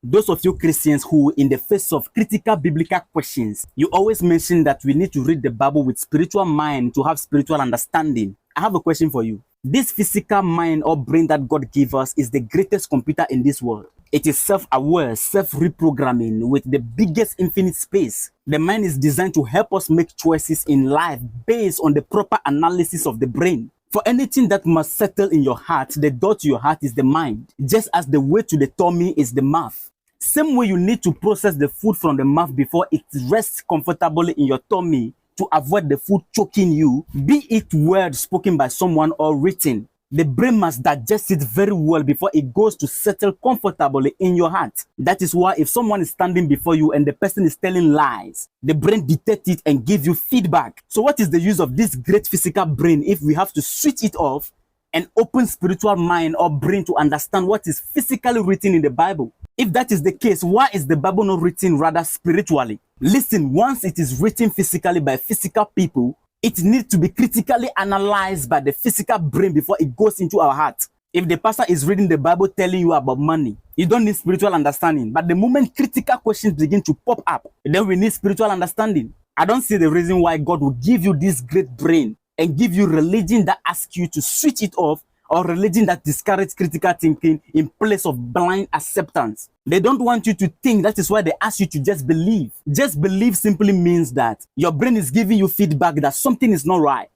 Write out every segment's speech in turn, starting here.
Those of you Christians who, in the face of critical biblical questions, you always mention that we need to read the Bible with spiritual mind to have spiritual understanding. I have a question for you. This physical mind or brain that God gave us is the greatest computer in this world. It is self-aware, self-reprogramming with the biggest infinite space. The mind is designed to help us make choices in life based on the proper analysis of the brain. For anything that must settle in your heart, the door to your heart is the mind, just as the way to the tummy is the mouth. Same way you need to process the food from the mouth before it rests comfortably in your tummy to avoid the food choking you, be it words spoken by someone or written. The brain must digest it very well before it goes to settle comfortably in your heart. That is why if someone is standing before you and the person is telling lies, the brain detects it and gives you feedback. So what is the use of this great physical brain if we have to switch it off and open spiritual mind or brain to understand what is physically written in the Bible? If that is the case, why is the Bible not written rather spiritually? Listen, once it is written physically by physical people, it needs to be critically analyzed by the physical brain before it goes into our heart. If the pastor is reading the Bible telling you about money, you don't need spiritual understanding. But the moment critical questions begin to pop up, then we need spiritual understanding. I don't see the reason why God will give you this great brain and give you religion that asks you to switch it off, or religion that discourages critical thinking in place of blind acceptance. They don't want you to think. That is why they ask you to just believe. Just believe simply means that your brain is giving you feedback that something is not right,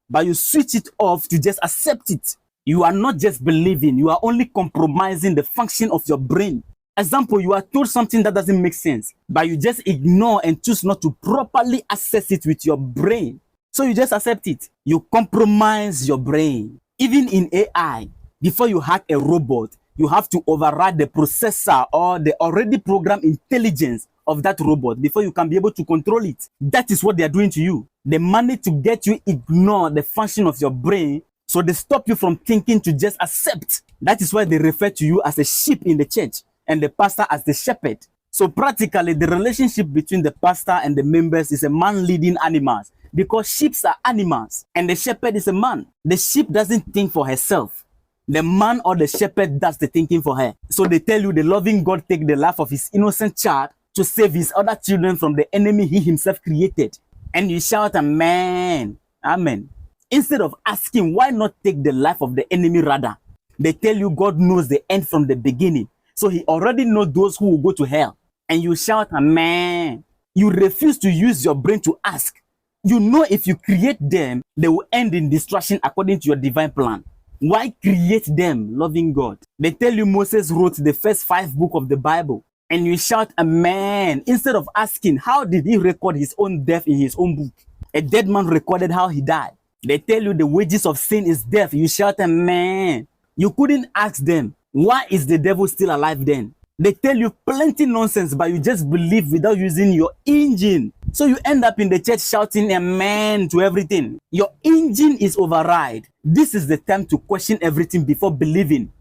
but you switch it off to just accept it. You are not just believing, you are only compromising the function of your brain. Example, you are told something that doesn't make sense, but you just ignore and choose not to properly assess it with your brain. So you just accept it. You compromise your brain. Even in AI, before you hack a robot, you have to override the processor or the already programmed intelligence of that robot before you can be able to control it. That is what they are doing to you. They manage to get you ignore the function of your brain, so they stop you from thinking to just accept. That is why they refer to you as a sheep in the church and the pastor as the shepherd. So practically, the relationship between the pastor and the members is a man leading animals, because sheep are animals and the shepherd is a man. The sheep doesn't think for herself. The man or the shepherd does the thinking for her. So they tell you the loving God take the life of his innocent child to save his other children from the enemy he himself created. And you shout, amen, amen. Instead of asking why not take the life of the enemy rather, they tell you God knows the end from the beginning. So he already knows those who will go to hell. And you shout, amen. You refuse to use your brain to ask. You know if you create them, they will end in destruction according to your divine plan. Why create them, loving God? They tell you Moses wrote the first 5 books of the Bible. And you shout, amen, instead of asking, how did he record his own death in his own book? A dead man recorded how he died. They tell you the wages of sin is death. You shout, amen. You couldn't ask them, why is the devil still alive then? They tell you plenty nonsense, but you just believe without using your engine. So you end up in the church shouting amen to everything. Your engine is override. This is the time to question everything before believing.